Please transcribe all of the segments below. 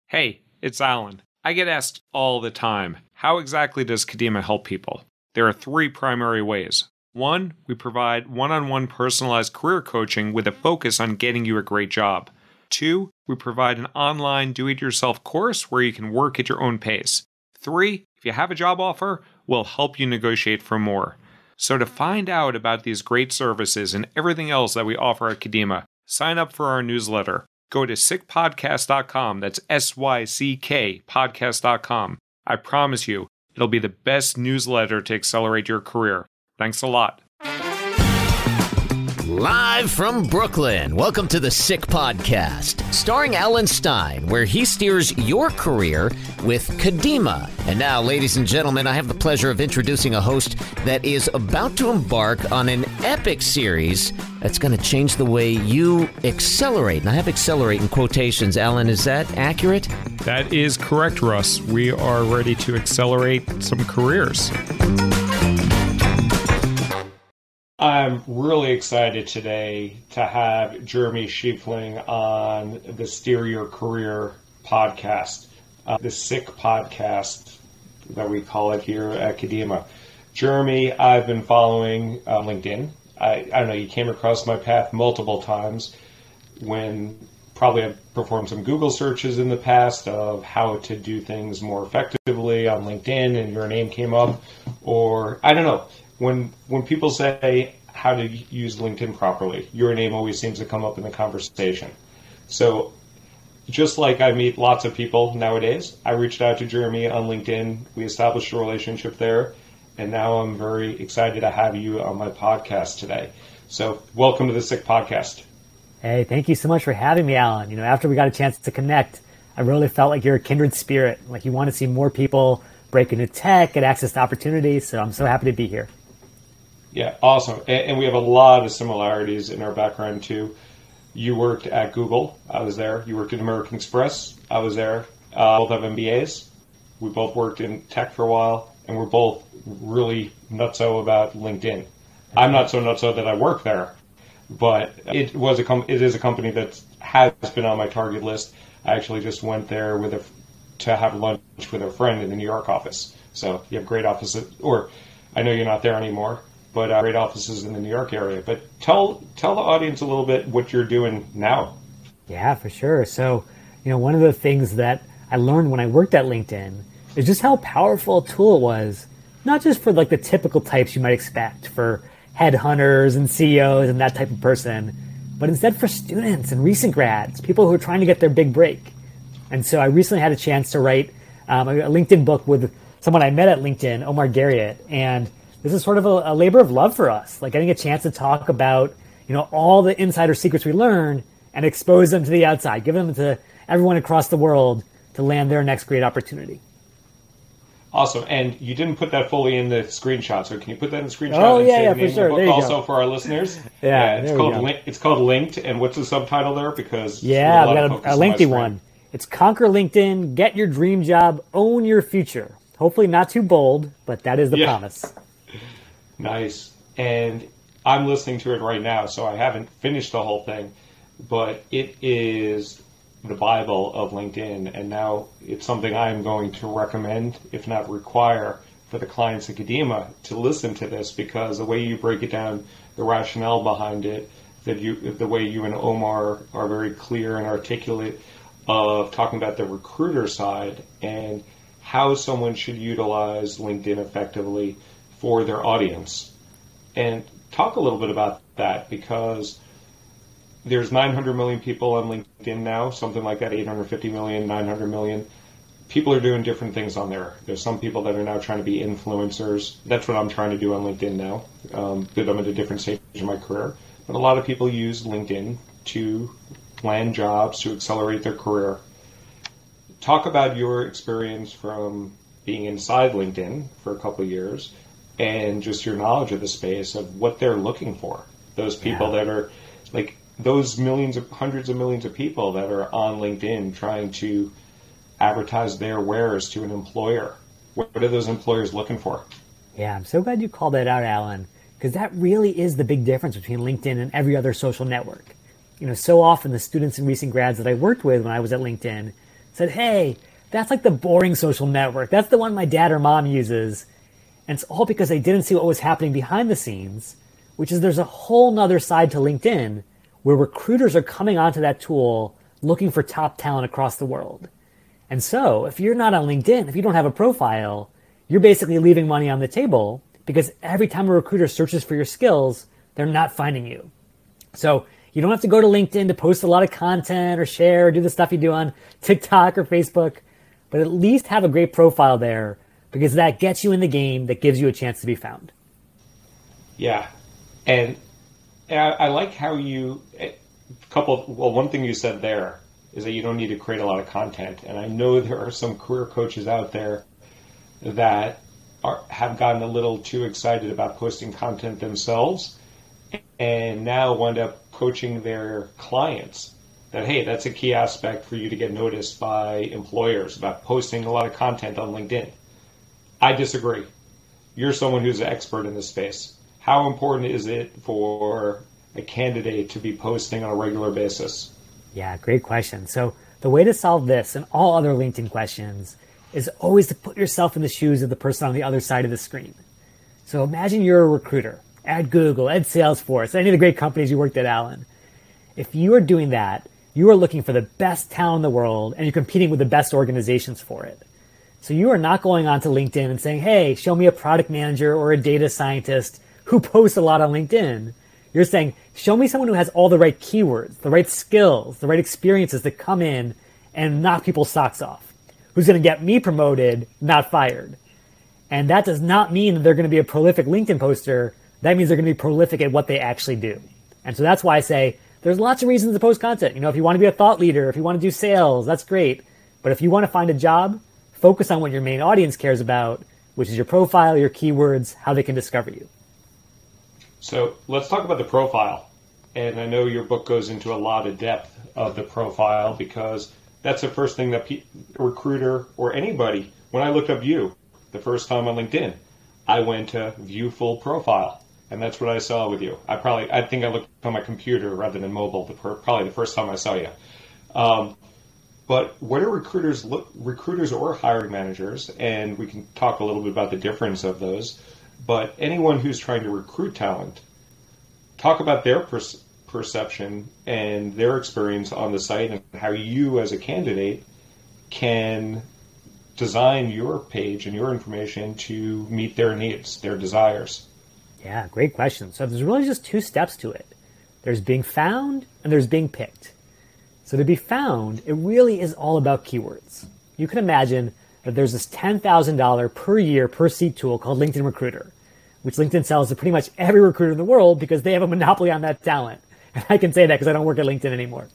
Hey, it's Alan. I get asked all the time, how exactly does Kadima help people? There are three primary ways. One, we provide one-on-one personalized career coaching with a focus on getting you a great job. Two, we provide an online do-it-yourself course where you can work at your own pace. Three, if you have a job offer, we'll help you negotiate for more. So to find out about these great services and everything else that we offer at Kadima, sign up for our newsletter. Go to SYCKpodcast.com. That's SYCK podcast.com. I promise you, it'll be the best newsletter to accelerate your career. Thanks a lot. Live from Brooklyn, welcome to the SYCK Podcast, starring Alan Stein, where he steers your career with Kadima. And now, ladies and gentlemen, I have the pleasure of introducing a host that is about to embark on an epic series that's going to change the way you accelerate. And I have accelerate in quotations. Alan, is that accurate? That is correct, Russ. We are ready to accelerate some careers. I'm really excited today to have Jeremy Schifeling on the Steer Your Career podcast, the SYCK podcast that we call it here at Kadima. Jeremy, I've been following LinkedIn. I don't know, you came across my path multiple times when probably I've performed some Google searches in the past of how to do things more effectively on LinkedIn and your name came up, or I don't know. When people say how to use LinkedIn properly, your name always seems to come up in the conversation. So just like I meet lots of people nowadays, I reached out to Jeremy on LinkedIn. We established a relationship there, and now I'm very excited to have you on my podcast today. So welcome to the SYCK podcast. Hey, thank you so much for having me, Alan. You know, after we got a chance to connect, I really felt like you're a kindred spirit, like you want to see more people break into tech, get access to opportunities. So I'm so happy to be here. Yeah, awesome. And we have a lot of similarities in our background too. You worked at Google. I was there. You worked at American Express. I was there. Both have MBAs. We both worked in tech for a while, and we're both really nutso about LinkedIn. I'm not so nutso that I work there, but it is a company that has been on my target list. I actually just went there to have lunch with a friend in the New York office. So you have great offices, or I know you're not there anymore, but great offices in the New York area. But tell the audience a little bit what you're doing now. Yeah, for sure. So, you know, one of the things that I learned when I worked at LinkedIn is just how powerful a tool it was, not just for like the typical types you might expect for headhunters and CEOs and that type of person, but instead for students and recent grads, people who are trying to get their big break. And so I recently had a chance to write a LinkedIn book with someone I met at LinkedIn, Omar Garriott, and this is sort of a labor of love for us, like getting a chance to talk about, you know, all the insider secrets we learned and expose them to the outside, give them to everyone across the world to land their next great opportunity. Awesome. And you didn't put that fully in the screenshot, so can you put that in the screenshot? Oh, and yeah, say yeah, the name for sure. Of the book there you also go. For our listeners? Yeah, it's called Linked, and what's the subtitle there? Because yeah, I've got a lengthy one. It's Conquer LinkedIn, Get Your Dream Job, Own Your Future. Hopefully not too bold, but that is the promise. Nice. And I'm listening to it right now, so I haven't finished the whole thing, but it is the Bible of LinkedIn, and now it's something I'm going to recommend, if not require, for the clients at Kadima to listen to this, because the way you break it down, the rationale behind it, the way you and Omar are very clear and articulate of talking about the recruiter side and how someone should utilize LinkedIn effectively for their audience. And talk a little bit about that, because there's 900 million people on LinkedIn now, something like that, 850 million, 900 million. People are doing different things on there. There's some people that are now trying to be influencers. That's what I'm trying to do on LinkedIn now, because I'm at a different stage in my career. But a lot of people use LinkedIn to land jobs, to accelerate their career. Talk about your experience from being inside LinkedIn for a couple of years, and just your knowledge of the space of what they're looking for. Those people that are like those hundreds of millions of people that are on LinkedIn trying to advertise their wares to an employer. What are those employers looking for? Yeah, I'm so glad you called that out, Alan, because that really is the big difference between LinkedIn and every other social network. You know, so often the students and recent grads that I worked with when I was at LinkedIn said, hey, that's like the boring social network. That's the one my dad or mom uses. And it's all because they didn't see what was happening behind the scenes, which is there's a whole nother side to LinkedIn where recruiters are coming onto that tool looking for top talent across the world. And so if you're not on LinkedIn, if you don't have a profile, you're basically leaving money on the table because every time a recruiter searches for your skills, they're not finding you. So you don't have to go to LinkedIn to post a lot of content or share or do the stuff you do on TikTok or Facebook, but at least have a great profile there because that gets you in the game, that gives you a chance to be found. Yeah. And I like how one thing you said there is that you don't need to create a lot of content. And I know there are some career coaches out there that have gotten a little too excited about posting content themselves and now wind up coaching their clients that, hey, that's a key aspect for you to get noticed by employers about posting a lot of content on LinkedIn. I disagree. You're someone who's an expert in this space. How important is it for a candidate to be posting on a regular basis? Yeah, great question. So the way to solve this and all other LinkedIn questions is always to put yourself in the shoes of the person on the other side of the screen. So imagine you're a recruiter at Google, at Salesforce, any of the great companies you worked at, Alan. If you are doing that, you are looking for the best talent in the world and you're competing with the best organizations for it. So you are not going onto LinkedIn and saying, hey, show me a product manager or a data scientist who posts a lot on LinkedIn. You're saying, show me someone who has all the right keywords, the right skills, the right experiences to come in and knock people's socks off. Who's going to get me promoted, not fired. And that does not mean that they're going to be a prolific LinkedIn poster. That means they're going to be prolific at what they actually do. And so that's why I say there's lots of reasons to post content. You know, if you want to be a thought leader, if you want to do sales, that's great. But if you want to find a job, focus on what your main audience cares about, which is your profile, your keywords, how they can discover you. So let's talk about the profile. And I know your book goes into a lot of depth of the profile because that's the first thing that a recruiter or anybody, when I looked up you the first time on LinkedIn, I went to view full profile. And that's what I saw with you. I think I looked on my computer rather than mobile, probably the first time I saw you. But what are recruiters or hiring managers, and we can talk a little bit about the difference of those, but anyone who's trying to recruit talent, talk about their perception and their experience on the site and how you as a candidate can design your page and your information to meet their needs, their desires. Yeah, great question. So there's really just two steps to it. There's being found and there's being picked. So to be found, it really is all about keywords. You can imagine that there's this $10,000 per year per seat tool called LinkedIn Recruiter, which LinkedIn sells to pretty much every recruiter in the world because they have a monopoly on that talent. And I can say that because I don't work at LinkedIn anymore.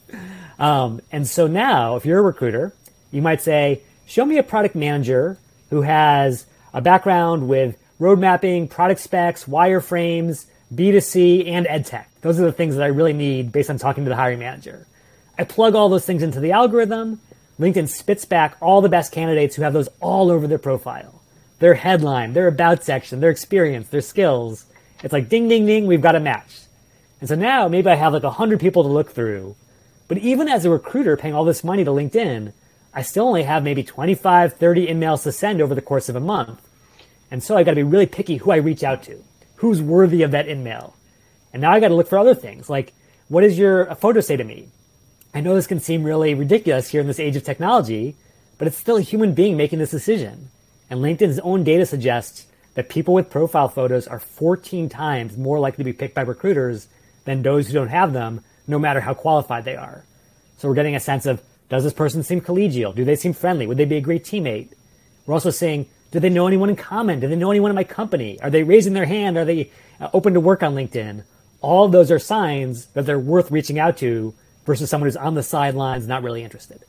And so now, if you're a recruiter, you might say, show me a product manager who has a background with road mapping, product specs, wireframes, B2C, and EdTech. Those are the things that I really need based on talking to the hiring manager. I plug all those things into the algorithm. LinkedIn spits back all the best candidates who have those all over their profile. Their headline, their about section, their experience, their skills. It's like ding, ding, ding, we've got a match. And so now maybe I have like 100 people to look through. But even as a recruiter paying all this money to LinkedIn, I still only have maybe 25, 30 emails to send over the course of a month. And so I got to be really picky who I reach out to, who's worthy of that email. And now I got to look for other things like, what does your photo say to me? I know this can seem really ridiculous here in this age of technology, but it's still a human being making this decision. And LinkedIn's own data suggests that people with profile photos are 14 times more likely to be picked by recruiters than those who don't have them, no matter how qualified they are. So we're getting a sense of, does this person seem collegial? Do they seem friendly? Would they be a great teammate? We're also saying, do they know anyone in common? Do they know anyone in my company? Are they raising their hand? Are they open to work on LinkedIn? All of those are signs that they're worth reaching out to versus someone who's on the sidelines, not really interested.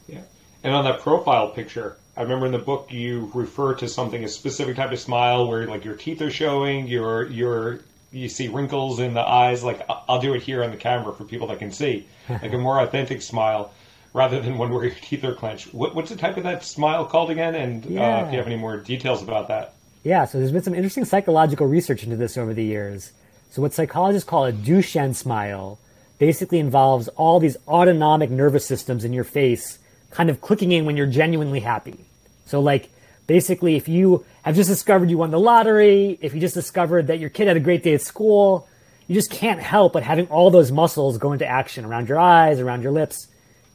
Yeah. And on that profile picture, I remember in the book you refer to something, a specific type of smile where like your teeth are showing, you see wrinkles in the eyes. Like I'll do it here on the camera for people that can see, like a more authentic smile rather than one where your teeth are clenched. What's the type of that smile called again? And if you have any more details about that. Yeah, so there's been some interesting psychological research into this over the years. So what psychologists call a Duchenne smile basically involves all these autonomic nervous systems in your face kind of clicking in when you're genuinely happy. So like, basically, if you have just discovered you won the lottery, if you just discovered that your kid had a great day at school, you just can't help but having all those muscles go into action around your eyes, around your lips.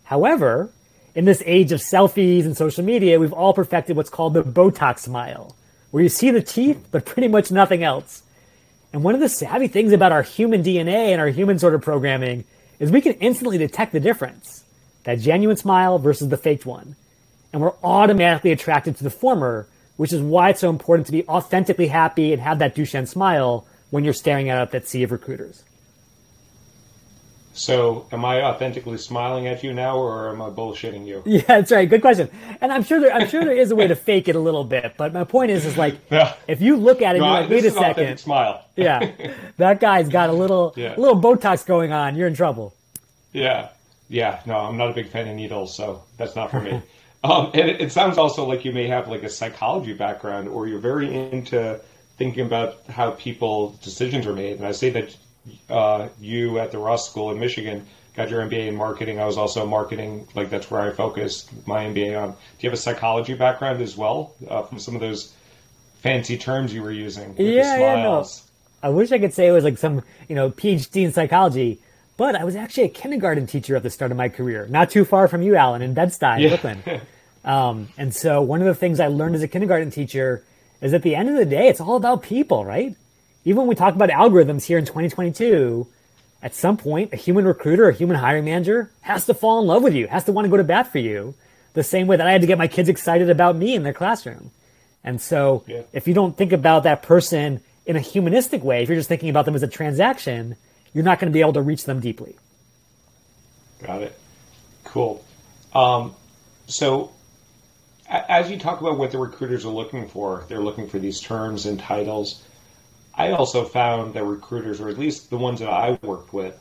However, in this age of selfies and social media, we've all perfected what's called the Botox smile, where you see the teeth, but pretty much nothing else. And one of the savvy things about our human DNA and our human sort of programming is we can instantly detect the difference, that genuine smile versus the faked one. And we're automatically attracted to the former, which is why it's so important to be authentically happy and have that Duchenne smile when you're staring out at that sea of recruiters. So am I authentically smiling at you now, or am I bullshitting you? Yeah, that's right. Good question. And I'm sure there is a way to fake it a little bit. But my point is like, if you look at it, you're like, wait a second. Smile. Yeah, that guy's got a little Botox going on. You're in trouble. Yeah. No, I'm not a big fan of needles, so that's not for me. And it sounds also like you may have like a psychology background, or you're very into thinking about how people's decisions are made. And I say that you at the Ross School in Michigan got your MBA in marketing. I was also marketing, like that's where I focused my MBA on. Do you have a psychology background as well from some of those fancy terms you were using with the smiles? No. I wish I could say it was like some, PhD in psychology, but I was actually a kindergarten teacher at the start of my career, not too far from you, Alan, in Bed-Stuy, Brooklyn. And so one of the things I learned as a kindergarten teacher is at the end of the day, it's all about people, right? Even when we talk about algorithms here in 2022, at some point, a human recruiter, a human hiring manager has to fall in love with you, has to want to go to bat for you, the same way that I had to get my kids excited about me in their classroom. And so if you don't think about that person in a humanistic way, if you're just thinking about them as a transaction, you're not going to be able to reach them deeply. Got it. Cool. So as you talk about what the recruiters are looking for, they're looking for these terms and titles. I also found that recruiters, or at least the ones that I worked with,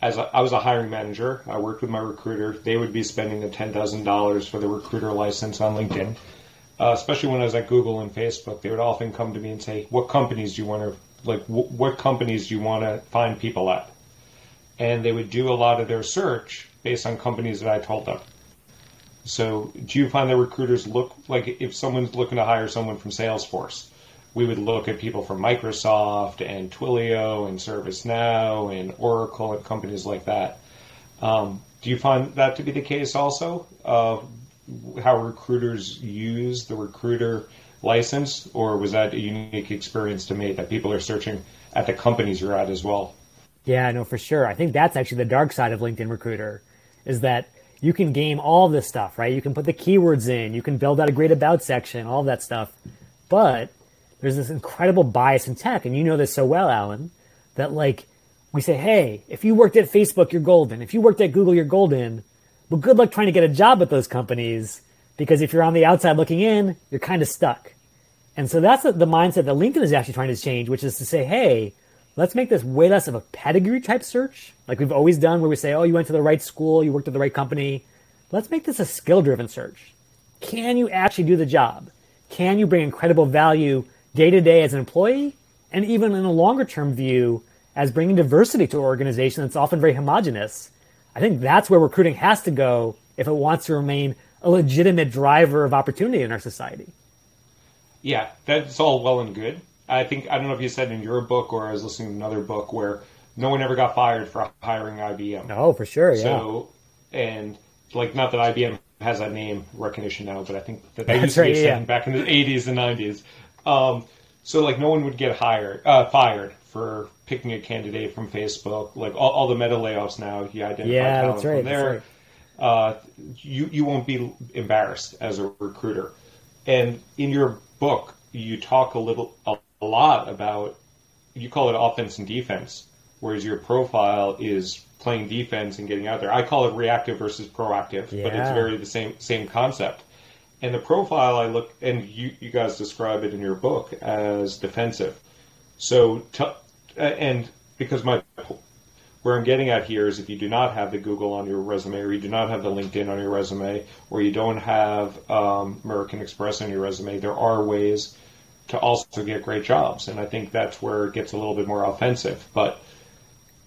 I was a hiring manager, I worked with my recruiter, they would be spending the $10,000 for the recruiter license on LinkedIn. Especially when I was at Google and Facebook, they would often come to me and say, what companies do you want to find people at? And they would do a lot of their search based on companies that I told them. So do you find that recruiters look, like if someone's looking to hire someone from Salesforce, we would look at people from Microsoft and Twilio and ServiceNow and Oracle and companies like that. Do you find that to be the case also? How recruiters use the recruiter license, or was that a unique experience to me that people are searching at the companies you're at as well? Yeah, no, for sure. I think that's actually the dark side of LinkedIn Recruiter, is that you can game all this stuff, right? You can put the keywords in, you can build out a great about section, all that stuff. But there's this incredible bias in tech, and you know this so well, Alan, that like we say, hey, if you worked at Facebook, you're golden. If you worked at Google, you're golden. But good luck trying to get a job at those companies, because if you're on the outside looking in, you're kind of stuck. And so that's the mindset that LinkedIn is actually trying to change, which is to say, hey, let's make this way less of a pedigree type search, like we've always done, where we say, oh, you went to the right school, you worked at the right company. Let's make this a skill-driven search. Can you actually do the job? Can you bring incredible value day to day as an employee, and even in a longer term view as bringing diversity to an organization that's often very homogenous? I think that's where recruiting has to go if it wants to remain a legitimate driver of opportunity in our society. Yeah, that's all well and good. I don't know if you said in your book, or I was listening to another book where no one ever got fired for hiring IBM. Oh, for sure, yeah. So, and like, not that IBM has that name recognition now, but I think that used That's to right, be a saying back in the 80s and 90s. So like no one would get fired for picking a candidate from Facebook. Like all the meta layoffs now, you identify talent from there. Right. You won't be embarrassed as a recruiter. And in your book, you talk a lot about, you call it offense and defense, whereas your profile is playing defense and getting out there. I call it reactive versus proactive, but it's very the same concept. And the profile and you guys describe it in your book as defensive. So, and because where I'm getting at here is, if you do not have the Google on your resume, or you do not have the LinkedIn on your resume, or you don't have American Express on your resume, there are ways to also get great jobs. And I think that's where it gets a little bit more offensive. But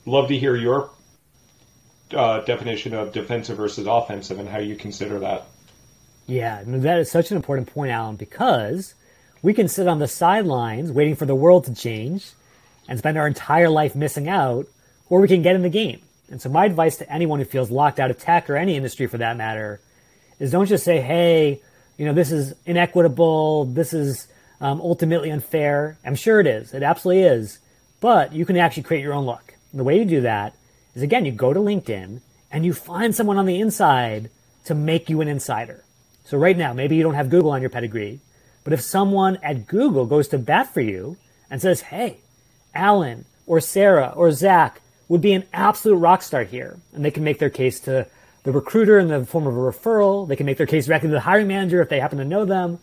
love to hear your definition of defensive versus offensive and how you consider that. Yeah, that is such an important point, Alan, because we can sit on the sidelines waiting for the world to change and spend our entire life missing out, or we can get in the game. And so my advice to anyone who feels locked out of tech or any industry for that matter is don't just say, hey, this is inequitable, this is ultimately unfair. I'm sure it is. It absolutely is. But you can actually create your own luck. And the way you do that is, again, you go to LinkedIn and you find someone on the inside to make you an insider. So right now, maybe you don't have Google on your pedigree, but if someone at Google goes to bat for you and says, hey, Alan or Sarah or Zach would be an absolute rock star here, and they can make their case to the recruiter in the form of a referral, they can make their case directly to the hiring manager if they happen to know them,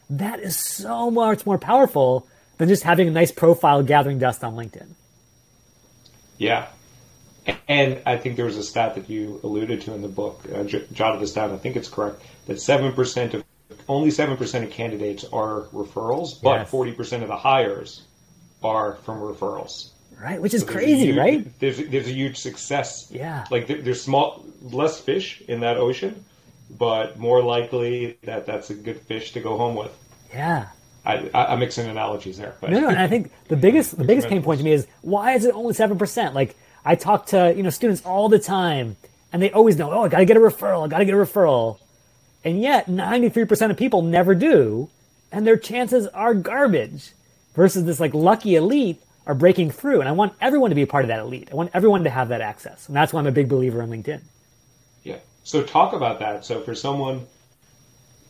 that is so much more powerful than just having a nice profile gathering dust on LinkedIn. Yeah. And I think there was a stat that you alluded to in the book, jotted this down, I think it's correct, that only 7% of candidates are referrals, but yes. 40% of the hires are from referrals. Right, which is crazy, right? There's a huge success. Yeah. Like there's less fish in that ocean, but more likely that's a good fish to go home with. Yeah. I'm mixing analogies there. But. No, and I think the biggest pain point to me is, why is it only 7%? Like, I talk to students all the time, and they always know, I got to get a referral. And yet, 93% of people never do, and their chances are garbage. Versus this lucky elite are breaking through, and I want everyone to be a part of that elite. I want everyone to have that access, and that's why I'm a big believer in LinkedIn. Yeah. So talk about that. So for someone,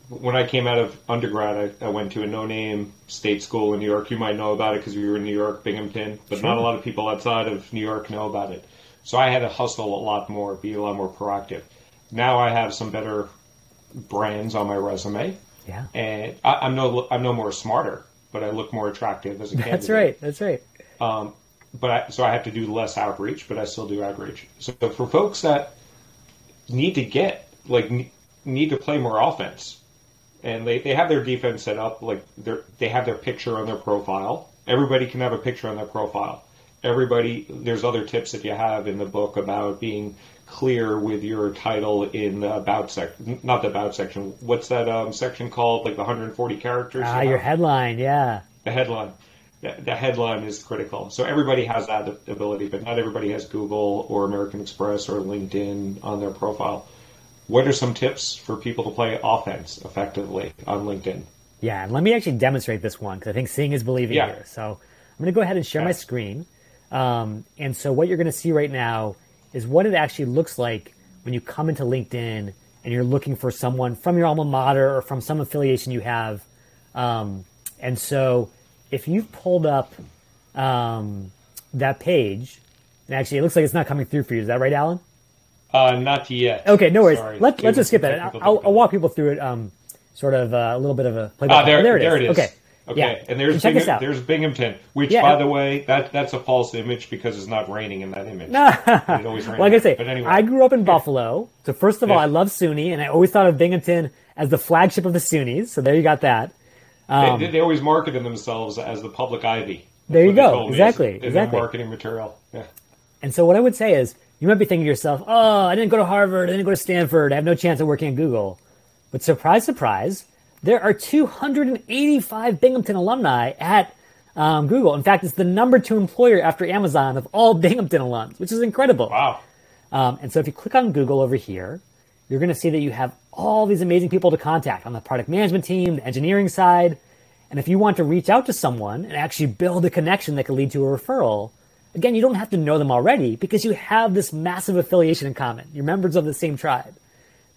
when I came out of undergrad, I went to a no-name state school in New York. You might know about it because we were in New York, Binghamton, but Sure. Not a lot of people outside of New York know about it. So I had to hustle a lot more, be a lot more proactive. Now I have some better brands on my resume. Yeah. And I'm no more smarter, but I look more attractive as a candidate. That's right. So I have to do less outreach, but I still do outreach. So for folks that need to play more offense, and they have their defense set up, they have their picture on their profile. Everybody can have a picture on their profile. There's other tips that you have in the book about being clear with your title in the about section, not the about section. What's that section called? Like the 140 characters? Your headline, yeah. The headline. The headline is critical. So everybody has that ability, but not everybody has Google or American Express or LinkedIn on their profile. What are some tips for people to play offense effectively on LinkedIn? Yeah, and let me actually demonstrate this one, because I think seeing is believing here. So I'm going to go ahead and share my screen. And so what you're going to see right now is what it actually looks like when you come into LinkedIn and you're looking for someone from your alma mater or from some affiliation you have. And so if you've pulled up that page, and actually it looks like it's not coming through for you. Is that right, Alan? Not yet. Okay, no worries. Sorry. Let's just skip it. I'll walk people through it, sort of a little bit of a play-by-play. There it is. Okay. Okay, yeah. And there's Binghamton, which, by the way, that's a false image because it's not raining in that image. It always rains. Like I say, but anyway. I grew up in Buffalo, so first of all, I love SUNY, and I always thought of Binghamton as the flagship of the SUNYs, so there you got that. They always marketed themselves as the public Ivy. There you go. Exactly. Marketing material. Yeah. And so what I would say is, you might be thinking to yourself, I didn't go to Harvard, I didn't go to Stanford, I have no chance of working at Google. But surprise, surprise, there are 285 Binghamton alumni at Google. In fact, it's the number 2 employer after Amazon of all Binghamton alums, which is incredible. Wow. And so if you click on Google over here, you're going to see that you have all these amazing people to contact on the product management team, the engineering side. And if you want to reach out to someone and actually build a connection that could lead to a referral, again, you don't have to know them already because you have this massive affiliation in common. You're members of the same tribe.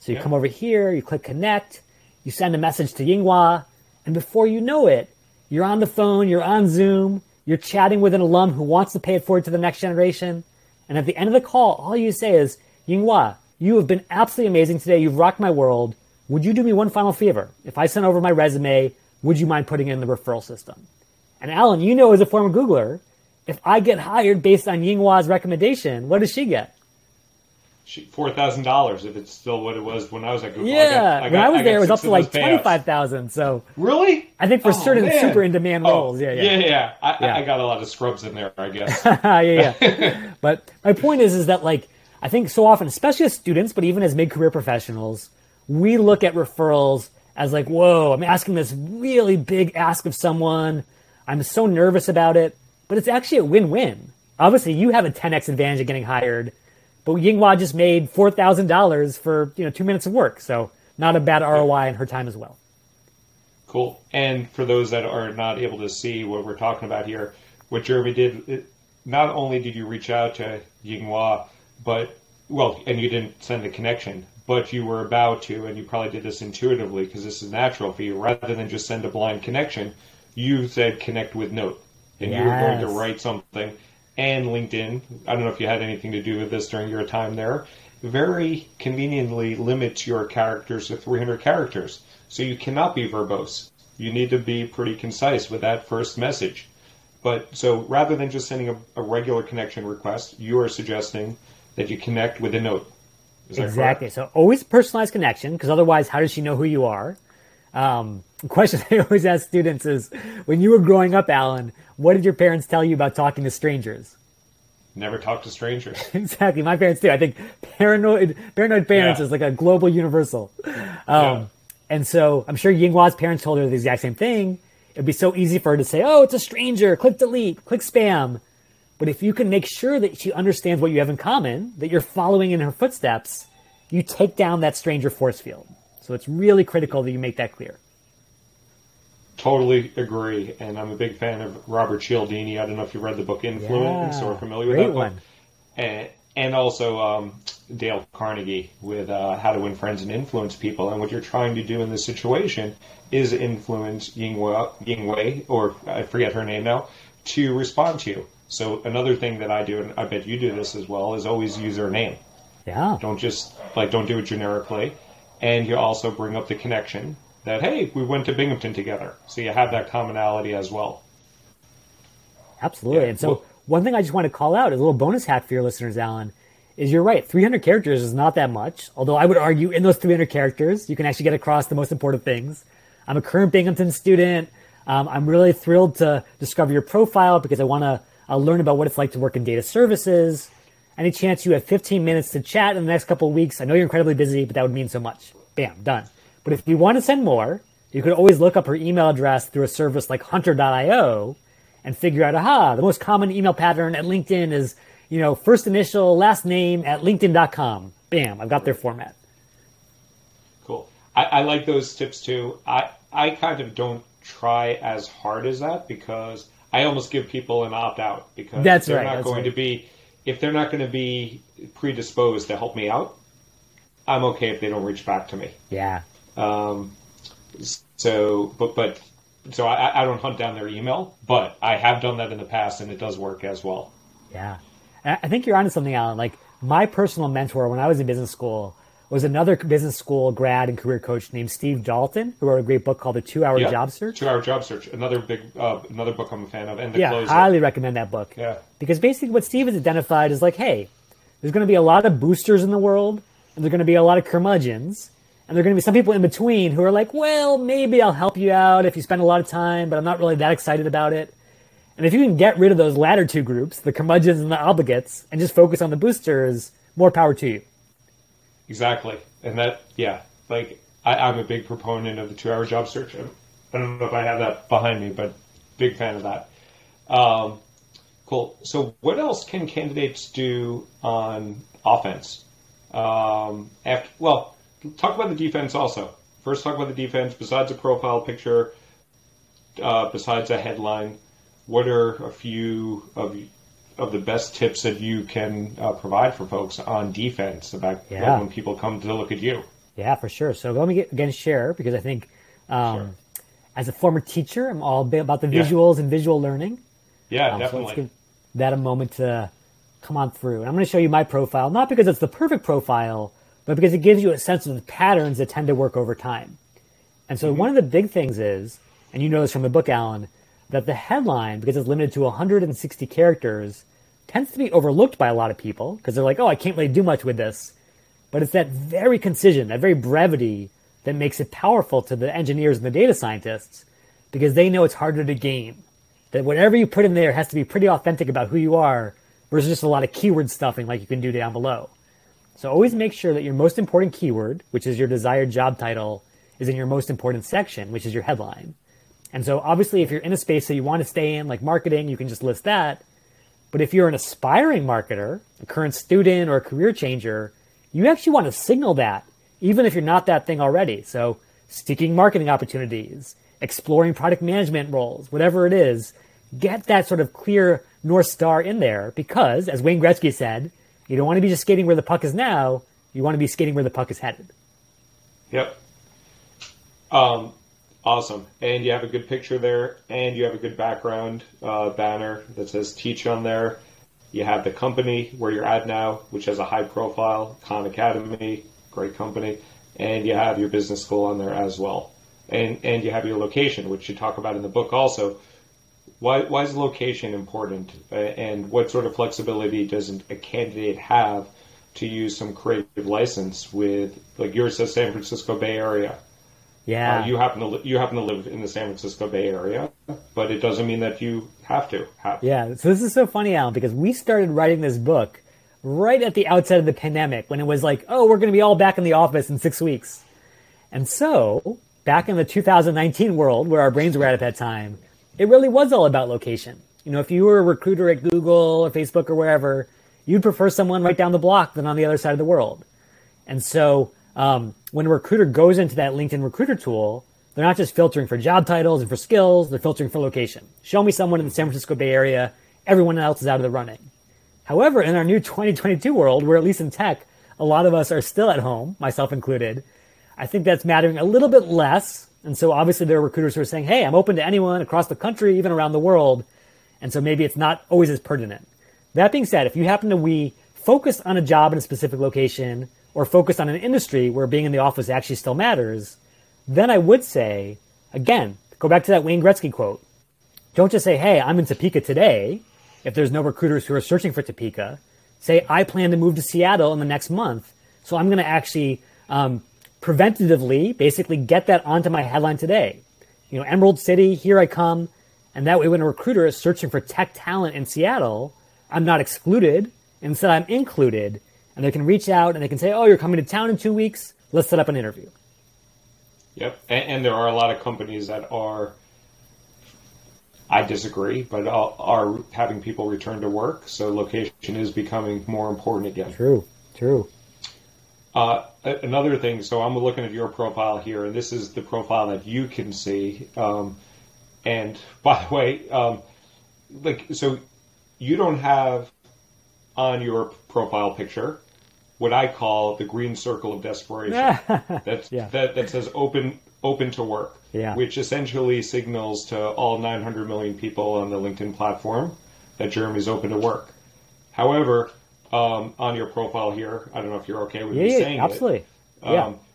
So you come over here, you click connect, you send a message to Yinghua, and before you know it, you're on the phone, you're on Zoom, you're chatting with an alum who wants to pay it forward to the next generation. And at the end of the call, all you say is, Yinghua, you have been absolutely amazing today. You've rocked my world. Would you do me one final favor? If I sent over my resume, would you mind putting it in the referral system? And Alan, you know as a former Googler, if I get hired based on Yinghua's recommendation, what does she get? $4,000 if it's still what it was when I was at Google. Yeah, when I was there, it was up to like $25,000. So really, I think for certain super in demand roles. I got a lot of scrubs in there, I guess. yeah. But my point is that I think so often, especially as students, but even as mid-career professionals, we look at referrals as like, whoa, I'm asking this really big ask of someone. I'm so nervous about it, but it's actually a win-win. Obviously, you have a 10x advantage of getting hired, but Yinghua just made $4,000 for 2 minutes of work, so not a bad ROI in her time as well. Cool. And for those that are not able to see what we're talking about here, what Jeremy did, not only did you reach out to Yinghua, and you didn't send the connection, but you were about to, and you probably did this intuitively because this is natural for you, rather than just send a blind connection, you said connect with Note. And you were going to write something. And LinkedIn, I don't know if you had anything to do with this during your time there, very conveniently limits your characters to 300 characters. So you cannot be verbose. You need to be pretty concise with that first message. So rather than just sending a regular connection request, you are suggesting that you connect with a note. Is that exactly. correct? So always personalized connection, because otherwise, how does she know who you are? The question I always ask students is, when you were growing up, Alan, what did your parents tell you about talking to strangers? Never talk to strangers. Exactly. My parents do. I think paranoid parents is like a global universal. And so I'm sure Yinghua's parents told her the exact same thing. It'd be so easy for her to say, oh, it's a stranger, click delete, click spam. But if you can make sure that she understands what you have in common, that you're following in her footsteps, you take down that stranger force field. So it's really critical that you make that clear. Totally agree. And I'm a big fan of Robert Cialdini. I don't know if you read the book Influence or are familiar with that book. One. And also Dale Carnegie with How to Win Friends and Influence People. And what you're trying to do in this situation is influence Yingwei, or I forget her name now, to respond to you. So another thing that I do, and I bet you do this as well, is always use their name. Yeah. Don't do it generically. And you also bring up the connection that, hey, we went to Binghamton together. So you have that commonality as well. Absolutely. Yeah. And so one thing I just want to call out, as a little bonus hack for your listeners, Alan, is you're right. 300 characters is not that much. Although I would argue in those 300 characters, you can actually get across the most important things. I'm a current Binghamton student. I'm really thrilled to discover your profile because I want to learn about what it's like to work in data services. Any chance you have 15 minutes to chat in the next couple of weeks? I know you're incredibly busy, but that would mean so much. Bam, done. But if you want to send more, you could always look up her email address through a service like hunter.io and figure out, the most common email pattern at LinkedIn is, first initial, last name at linkedin.com. Bam, I've got their format. Cool. I like those tips too. I kind of don't try as hard as that because I almost give people an opt-out because if they're not going to be predisposed to help me out, I'm okay if they don't reach back to me. Yeah. So I don't hunt down their email, but I have done that in the past, and it does work as well. Yeah. I think you're onto something, Alan. Like, my personal mentor when I was in business school was another business school grad and career coach named Steve Dalton, who wrote a great book called The 2-Hour Job Search. 2-Hour Job Search, another book I'm a fan of. And The Closer. Highly recommend that book. Yeah. Because basically what Steve has identified is like, hey, there's going to be a lot of boosters in the world, and there's going to be a lot of curmudgeons, and there are going to be some people in between who are like, well, maybe I'll help you out if you spend a lot of time, but I'm not really that excited about it. And if you can get rid of those latter two groups, the curmudgeons and the obligates, and just focus on the boosters, more power to you. Exactly. And I'm a big proponent of the 2-Hour Job Search. I don't know if I have that behind me, but big fan of that. Cool. So what else can candidates do on offense? Talk about the defense also. First, talk about the defense. Besides a profile picture, besides a headline, what are a few of the best tips that you can provide for folks on defense about when people come to look at you? Yeah, for sure. So let me again share, because I think as a former teacher, I'm all about the visuals and visual learning. Yeah, definitely. So let's give that a moment to come on through. And I'm going to show you my profile, not because it's the perfect profile, but because it gives you a sense of the patterns that tend to work over time. And so one of the big things is, and you know this from the book, Alan, that the headline, because it's limited to 160 characters, tends to be overlooked by a lot of people because they're like, oh, I can't really do much with this. But it's that very concision, that very brevity that makes it powerful to the engineers and the data scientists, because they know it's harder to game. That whatever you put in there has to be pretty authentic about who you are versus just a lot of keyword stuffing like you can do down below. So always make sure that your most important keyword, which is your desired job title, is in your most important section, which is your headline. And so obviously if you're in a space that you want to stay in, like marketing, you can just list that. But if you're an aspiring marketer, a current student or a career changer, you actually want to signal that, even if you're not that thing already. So seeking marketing opportunities, exploring product management roles, whatever it is, get that sort of clear North Star in there because, as Wayne Gretzky said, you don't want to be just skating where the puck is now, you want to be skating where the puck is headed. Yep. Awesome. And you have a good picture there, and you have a good background banner that says teach on there. You have the company where you're at now, which has a high profile, Khan Academy, great company, and you have your business school on there as well. And you have your location, which you talk about in the book also. Why is location important, and what sort of flexibility does a candidate have to use some creative license with, like yours says San Francisco Bay Area. Yeah. You happen to live in the San Francisco Bay Area, but it doesn't mean that you have to. Yeah. So this is so funny, Alan, because we started writing this book right at the outset of the pandemic when it was like, oh, we're going to be all back in the office in 6 weeks. And so back in the 2019 world where our brains were at that time, it really was all about location. You know, if you were a recruiter at Google or Facebook or wherever, you'd prefer someone right down the block than on the other side of the world. And so when a recruiter goes into that LinkedIn recruiter tool, they're not just filtering for job titles and for skills, they're filtering for location. Show me someone in the San Francisco Bay Area, everyone else is out of the running. However, in our new 2022 world, where at least in tech, a lot of us are still at home, myself included, I think that's mattering a little bit less. And so obviously there are recruiters who are saying, hey, I'm open to anyone across the country, even around the world. And so maybe it's not always as pertinent. That being said, if you happen to focus on a job in a specific location or focus on an industry where being in the office actually still matters, then I would say, again, go back to that Wayne Gretzky quote. Don't just say, hey, I'm in Topeka today, if there's no recruiters who are searching for Topeka. Say, I plan to move to Seattle in the next month, so I'm going to actually preventatively basically get that onto my headline today. You know, Emerald City, here I come. And that way when a recruiter is searching for tech talent in Seattle, I'm not excluded. Instead, I'm included. And they can reach out and they can say, oh, you're coming to town in 2 weeks. Let's set up an interview. Yep. And there are a lot of companies that are, I disagree, but are having people return to work. So location is becoming more important again. True. Another thing, so I'm looking at your profile here, and this is the profile that you can see. And by the way, so you don't have on your profile picture what I call the green circle of desperation. that says open to work, which essentially signals to all 900 million people on the LinkedIn platform that Jeremy's open to work. However, on your profile here, I don't know if you're okay with me saying absolutely.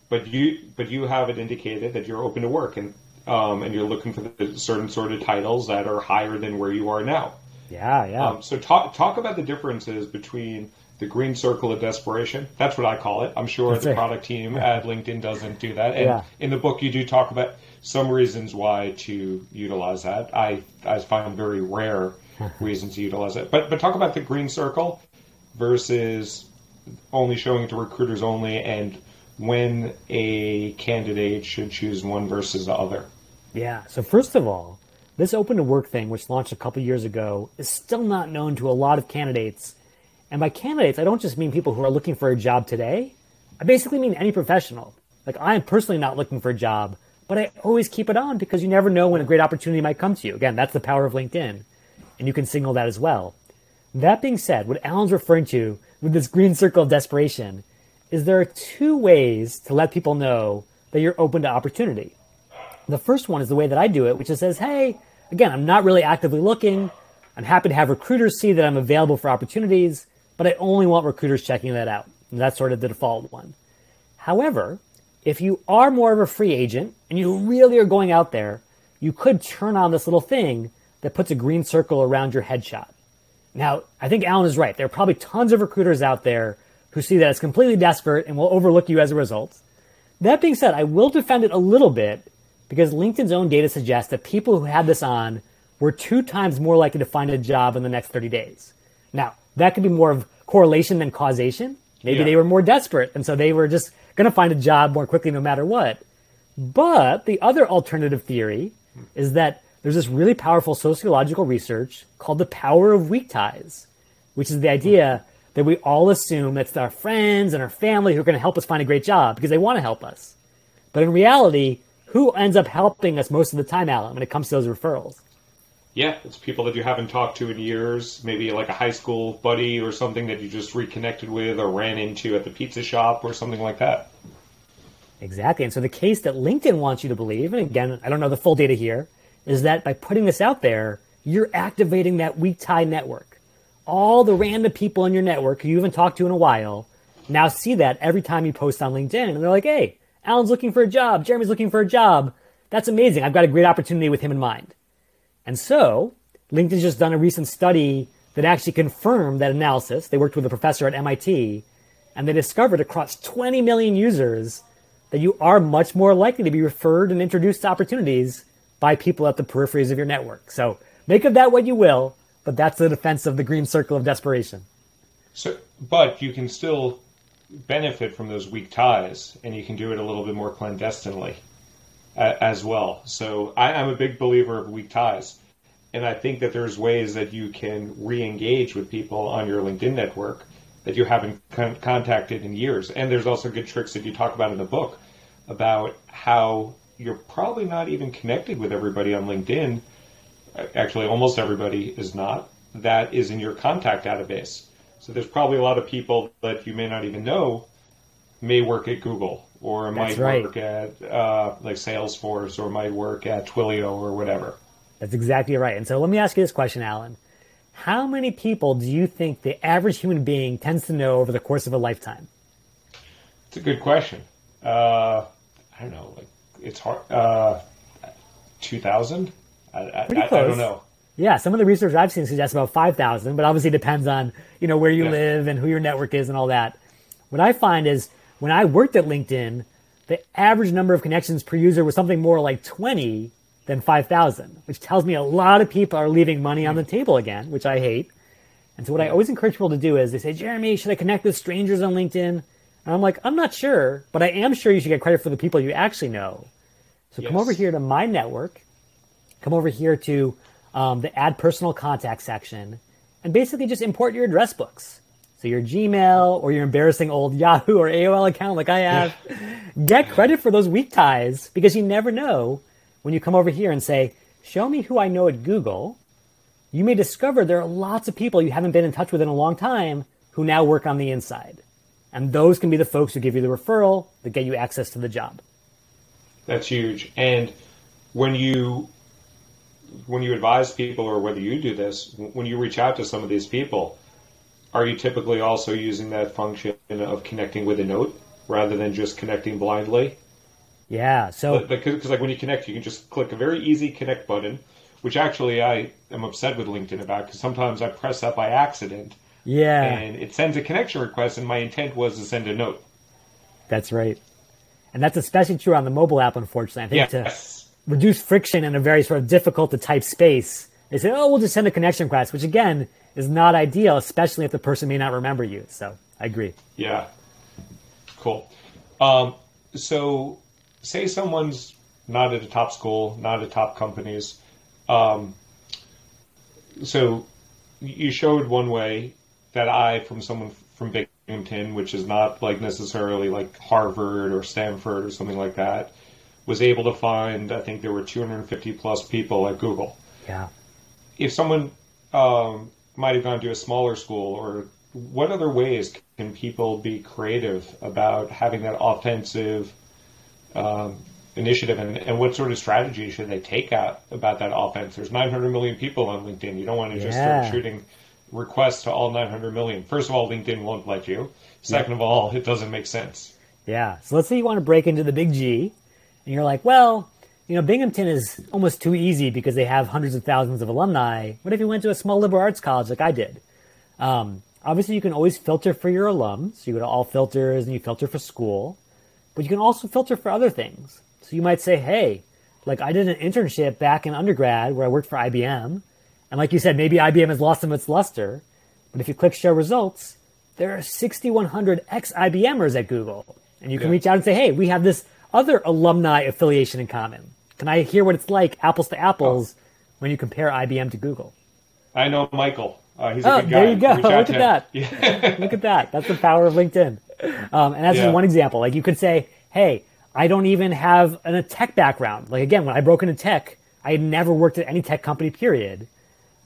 But you have it indicated that you're open to work, and you're looking for the certain sort of titles that are higher than where you are now. So talk about the differences between the green circle of desperation. That's what I call it. I'm sure the product team at LinkedIn doesn't do that. And in the book, you do talk about some reasons why to utilize that. I find very rare reasons to utilize it. But talk about the green circle versus only showing it to recruiters only, and when a candidate should choose one versus the other. Yeah. So first of all, this open to work thing, which launched a couple years ago, is still not known to a lot of candidates. And by candidates, I don't just mean people who are looking for a job today. I basically mean any professional. Like, I am personally not looking for a job, but I always keep it on because you never know when a great opportunity might come to you. Again, that's the power of LinkedIn. And you can signal that as well. That being said, what Alan's referring to with this green circle of desperation is there are two ways to let people know that you're open to opportunity. The first one is the way that I do it, which is says, hey, again, I'm not really actively looking. I'm happy to have recruiters see that I'm available for opportunities, but I only want recruiters checking that out. And that's sort of the default one. However, if you are more of a free agent and you really are going out there, you could turn on this little thing that puts a green circle around your headshot. Now, I think Alan is right. There are probably tons of recruiters out there who see that as completely desperate and will overlook you as a result. That being said, I will defend it a little bit because LinkedIn's own data suggests that people who had this on were 2 times more likely to find a job in the next 30 days. Now, that could be more of correlation than causation, Maybe they were more desperate, and so they were just going to find a job more quickly no matter what. But the other alternative theory is that there's this really powerful sociological research called the power of weak ties, which is the idea that we all assume that's our friends and our family who are going to help us find a great job because they want to help us. But in reality, who ends up helping us most of the time, Alan, when it comes to those referrals? Yeah, it's people that you haven't talked to in years, maybe like a high school buddy or something that you just reconnected with or ran into at the pizza shop or something like that. Exactly. And so the case that LinkedIn wants you to believe, and again, I don't know the full data here, is that by putting this out there, you're activating that weak tie network. All the random people in your network who you haven't talked to in a while now see that every time you post on LinkedIn. And they're like, hey, Alan's looking for a job. Jeremy's looking for a job. That's amazing. I've got a great opportunity with him in mind. And so LinkedIn's just done a recent study that actually confirmed that analysis. They worked with a professor at MIT, and they discovered across 20 million users that you are much more likely to be referred and introduced to opportunities by people at the peripheries of your network. So make of that what you will, but that's the defense of the green circle of desperation. So, but you can still benefit from those weak ties, and you can do it a little bit more clandestinely as well. So I'm a big believer of weak ties. And I think that there's ways that you can re-engage with people on your LinkedIn network that you haven't contacted in years. And there's also good tricks that you talk about in the book about how you're probably not even connected with everybody on LinkedIn. Actually, almost everybody is not. That is in your contact database. So there's probably a lot of people that you may not even know may work at Google or might work at like Salesforce or might work at Twilio or whatever. That's exactly right. And so let me ask you this question, Alan. How many people do you think the average human being tends to know over the course of a lifetime? It's a good question. I don't know. Like it's hard. 2,000? I don't know. Yeah, some of the research I've seen suggests about 5,000, but obviously it depends on where you live and who your network is and all that. What I find is when I worked at LinkedIn, the average number of connections per user was something more like 20 than 5,000, which tells me a lot of people are leaving money on the table again, which I hate. And so what I always encourage people to do is they say, Jeremy, should I connect with strangers on LinkedIn? And I'm like, I'm not sure, but I am sure you should get credit for the people you actually know. So come over here to my network, come over here to the add personal contact section, and basically just import your address books. So your Gmail or your embarrassing old Yahoo or AOL account like I have, get credit for those weak ties because you never know when you come over here and say, show me who I know at Google. You may discover there are lots of people you haven't been in touch with in a long time who now work on the inside. And those can be the folks who give you the referral that get you access to the job. That's huge. And when you advise people, or whether you do this, when you reach out to some of these people, are you typically also using that function of connecting with a note rather than just connecting blindly? Yeah. So because like when you connect, you can just click a very easy connect button, which actually I am upset with LinkedIn about because sometimes I press that by accident. Yeah. And it sends a connection request, and my intent was to send a note. That's right. And that's especially true on the mobile app, unfortunately. I think to reduce friction in a very sort of difficult to type space, they say, oh, we'll just send a connection request, which again is not ideal, especially if the person may not remember you. So I agree. Yeah. Cool. So say someone's not at a top school, not at top companies. So you showed one way that from someone from Binghamton, which is not like necessarily like Harvard or Stanford or something like that, was able to find, I think there were 250 plus people at Google. Yeah. If someone might have gone to a smaller school, or what other ways can people be creative about having that offensive initiative, and what sort of strategy should they take out about that offense? There's 900 million people on LinkedIn. You don't want to just start shooting requests to all 900 million. First of all, LinkedIn won't let you. Second of all, it doesn't make sense. Yeah. So let's say you want to break into the big G, and you're like, well, Binghamton is almost too easy because they have hundreds of thousands of alumni. What if you went to a small liberal arts college like I did? Obviously, you can always filter for your alums. So you go to all filters and you filter for school. But you can also filter for other things. So you might say, hey, like I did an internship back in undergrad where I worked for IBM. And like you said, maybe IBM has lost some of its luster. But if you click show results, there are 6,100 ex-IBMers at Google. And you can reach out and say, hey, we have this other alumni affiliation in common. Can I hear what it's like, apples to apples, when you compare IBM to Google? I know Michael. He's a good guy. There you go. Look at that. Yeah. Look at that. That's the power of LinkedIn. And that's just one example. Like you could say, hey, I don't even have a tech background. Like again, when I broke into tech, I had never worked at any tech company, period.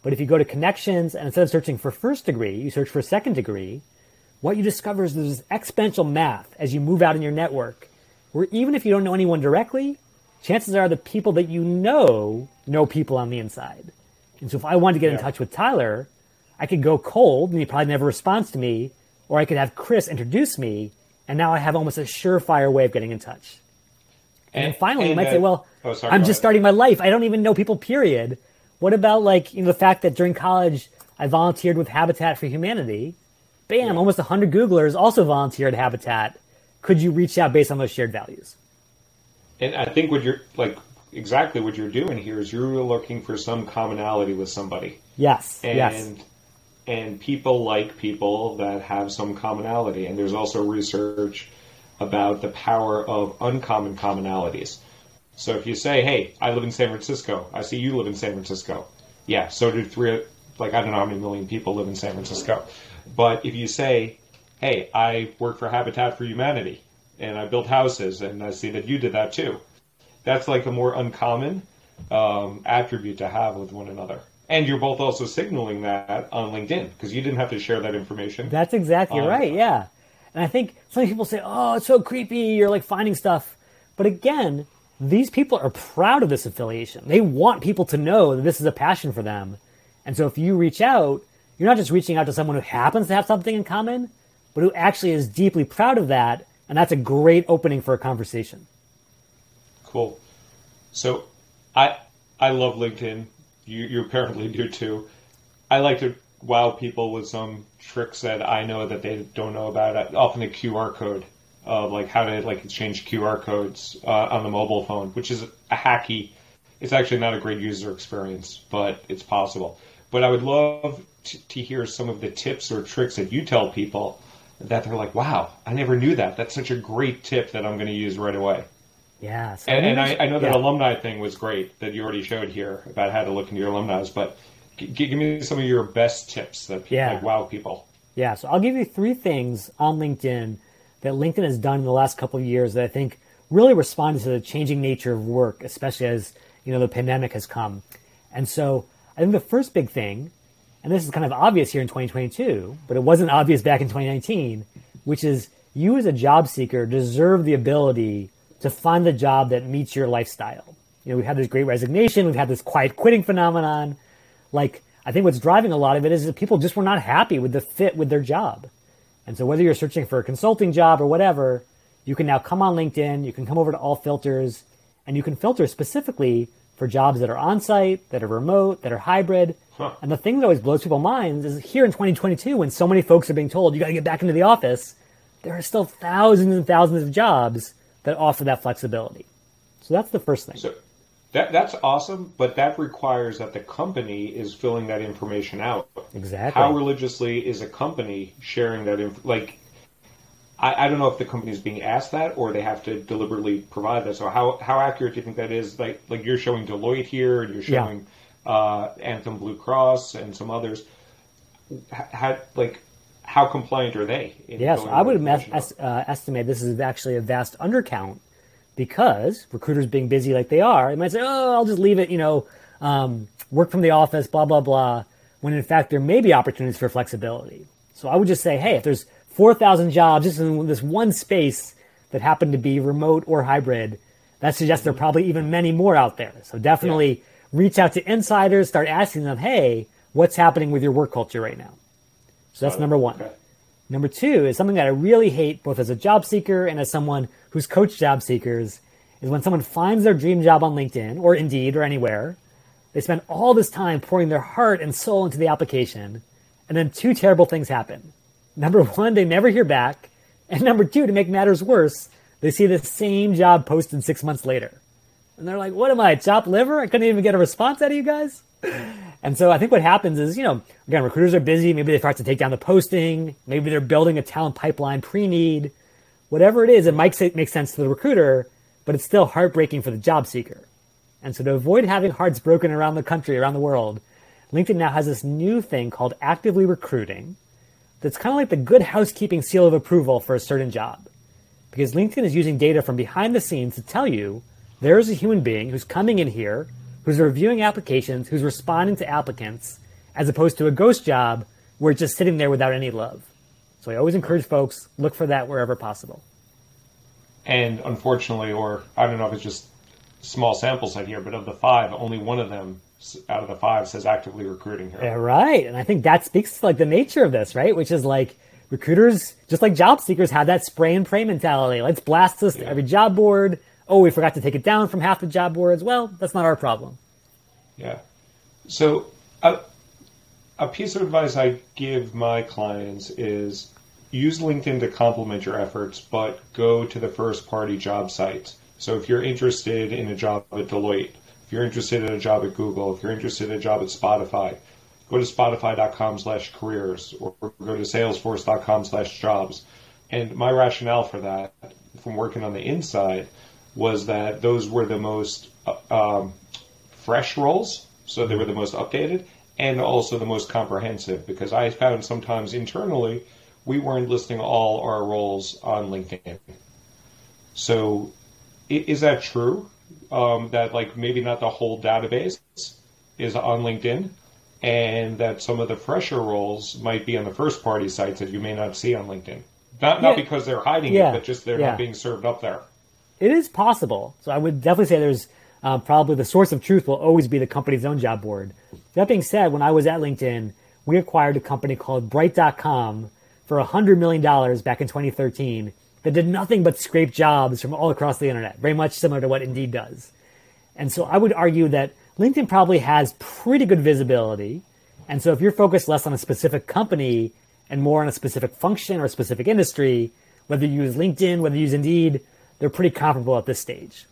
But if you go to connections and instead of searching for first degree, you search for second degree, what you discover is there's exponential math as you move out in your network, where even if you don't know anyone directly, chances are the people that you know people on the inside. And so if I wanted to get in touch with Tyler, I could go cold and he probably never responds to me, or I could have Chris introduce me, and now I have almost a surefire way of getting in touch. And then finally, you might say, well, I'm just starting my life. I don't even know people, period. What about the fact that during college I volunteered with Habitat for Humanity? Bam, almost 100 Googlers also volunteered at Habitat. Could you reach out based on those shared values? And I think what you're exactly what you're doing here is you're looking for some commonality with somebody. Yes. And people like people that have some commonality. And there's also research about the power of uncommon commonalities. So if you say, hey, I live in San Francisco, I see you live in San Francisco. Yeah, so do I don't know how many million people live in San Francisco. But if you say, hey, I work for Habitat for Humanity, and I build houses, and I see that you did that too, that's like a more uncommon attribute to have with one another. And you're both also signaling that on LinkedIn, because you didn't have to share that information. That's exactly right, yeah. And I think some people say, oh, it's so creepy, you're finding stuff. But again, these people are proud of this affiliation. They want people to know that this is a passion for them. And so if you reach out, you're not just reaching out to someone who happens to have something in common, but who actually is deeply proud of that. And that's a great opening for a conversation. Cool. So I love LinkedIn. You apparently do too. I like to wow people with some tricks that I know that they don't know about. Often a QR code of how to exchange QR codes on the mobile phone, which is a hacky. It's actually not a great user experience, but it's possible. But I would love to hear some of the tips or tricks that you tell people that they're like, wow, I never knew that. That's such a great tip that I'm going to use right away. Yeah. So and I know that alumni thing was great that you already showed here about how to look into your alumni, but give me some of your best tips that wow people. Yeah, so I'll give you 3 things on LinkedIn that LinkedIn has done in the last couple of years that I think really responded to the changing nature of work, especially as the pandemic has come. And so I think the first big thing, and this is kind of obvious here in 2022, but it wasn't obvious back in 2019, which is you as a job seeker deserve the ability to find the job that meets your lifestyle. We've had this great resignation, we've had this quiet quitting phenomenon. I think what's driving a lot of it is that people just were not happy with the fit with their job. And so whether you're searching for a consulting job or whatever, you can now come on LinkedIn, you can come over to all filters, and you can filter specifically for jobs that are on-site, that are remote, that are hybrid. And the thing that always blows people's minds is here in 2022, when so many folks are being told, you got to get back into the office, there are still thousands and thousands of jobs that offer that flexibility. So that's the first thing. So that's awesome, but that requires that the company is filling that information out. Exactly. How religiously is a company sharing that I don't know if the company is being asked that or they have to deliberately provide that. So how accurate do you think that is? Like you're showing Deloitte here, and you're showing Anthem Blue Cross and some others. How compliant are they? Yes, I would estimate this is actually a vast undercount because recruiters being busy like they are, they might say, oh, I'll just leave it, work from the office, blah, blah, blah, when in fact there may be opportunities for flexibility. So I would just say, hey, if there's 4,000 jobs just in this one space that happen to be remote or hybrid, that suggests there are probably even many more out there. So definitely reach out to insiders, start asking them, hey, what's happening with your work culture right now? So that's number one. Okay. Number two is something that I really hate, both as a job seeker and as someone who's coached job seekers, is when someone finds their dream job on LinkedIn or Indeed or anywhere, they spend all this time pouring their heart and soul into the application, and then 2 terrible things happen. Number one, they never hear back. And number 2, to make matters worse, they see the same job posted 6 months later. And they're like, what am I, chopped liver? I couldn't even get a response out of you guys? And so I think what happens is, again, recruiters are busy. Maybe they start to take down the posting. Maybe they're building a talent pipeline pre-need. Whatever it is, it might make sense to the recruiter, but it's still heartbreaking for the job seeker. And so to avoid having hearts broken around the country, around the world, LinkedIn now has this new thing called actively recruiting that's kind of like the good housekeeping seal of approval for a certain job. Because LinkedIn is using data from behind the scenes to tell you there's a human being who's coming in here, who's reviewing applications, who's responding to applicants, as opposed to a ghost job where it's just sitting there without any love. So I always encourage folks, look for that wherever possible. And unfortunately, or I don't know if it's just small sample set here, but of the 5, only one of them out of the 5 says actively recruiting here. Yeah, right. And I think that speaks to like the nature of this, right? Which is like recruiters, just like job seekers, have that spray and pray mentality. Let's blast this to every job board. Oh, we forgot to take it down from half the job boards. Well, that's not our problem. Yeah. So a piece of advice I give my clients is use LinkedIn to complement your efforts, but go to the first-party job sites. So if you're interested in a job at Deloitte, if you're interested in a job at Google, if you're interested in a job at Spotify, go to spotify.com/careers or go to salesforce.com/jobs. And my rationale for that, from working on the inside, was that those were the most fresh roles, so they were the most updated, and also the most comprehensive, because I found sometimes internally we weren't listing all our roles on LinkedIn. So is that true? That like maybe not the whole database is on LinkedIn, and that some of the fresher roles might be on the first party sites that you may not see on LinkedIn. Not because they're hiding it, but just they're not being served up there. It is possible. So I would definitely say there's probably the source of truth will always be the company's own job board. That being said, when I was at LinkedIn, we acquired a company called Bright.com for $100 million back in 2013 that did nothing but scrape jobs from all across the internet, very much similar to what Indeed does. And so I would argue that LinkedIn probably has pretty good visibility. And so if you're focused less on a specific company and more on a specific function or a specific industry, whether you use LinkedIn, whether you use Indeed, they're pretty comparable at this stage.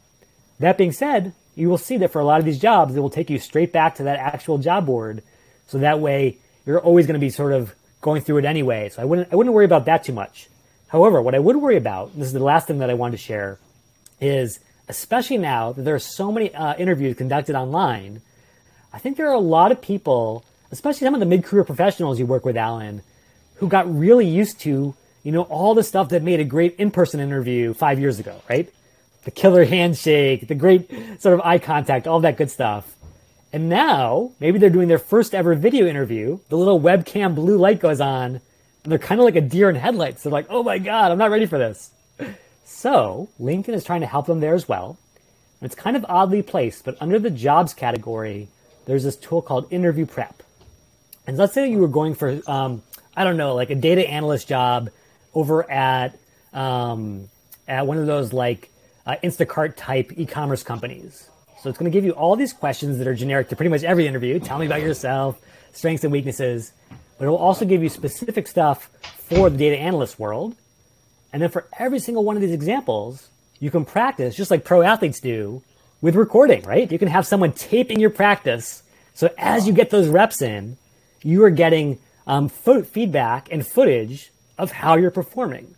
That being said, you will see that for a lot of these jobs, it will take you straight back to that actual job board. So that way, you're always going to be sort of going through it anyway. So I wouldn't worry about that too much. However, what I would worry about, and this is the last thing that I wanted to share, is especially now that there are so many interviews conducted online, I think there are a lot of people, especially some of the mid-career professionals you work with, Alan, who got really used to, all the stuff that made a great in-person interview 5 years ago, right? The killer handshake, the great sort of eye contact, all that good stuff. And now, maybe they're doing their first ever video interview, the little webcam blue light goes on, and they're kind of like a deer in headlights. They're like, oh my God, I'm not ready for this. So LinkedIn is trying to help them there as well. And it's kind of oddly placed, but under the jobs category, there's this tool called Interview Prep. And let's say you were going for, like a data analyst job over at one of those Instacart type e-commerce companies. So it's going to give you all these questions that are generic to pretty much every interview. Tell me about yourself, strengths and weaknesses. But it will also give you specific stuff for the data analyst world. And then for every single one of these examples, you can practice, just like pro athletes do, with recording, right? You can have someone taping your practice. So as you get those reps in, you are getting feedback and footage of how you're performing.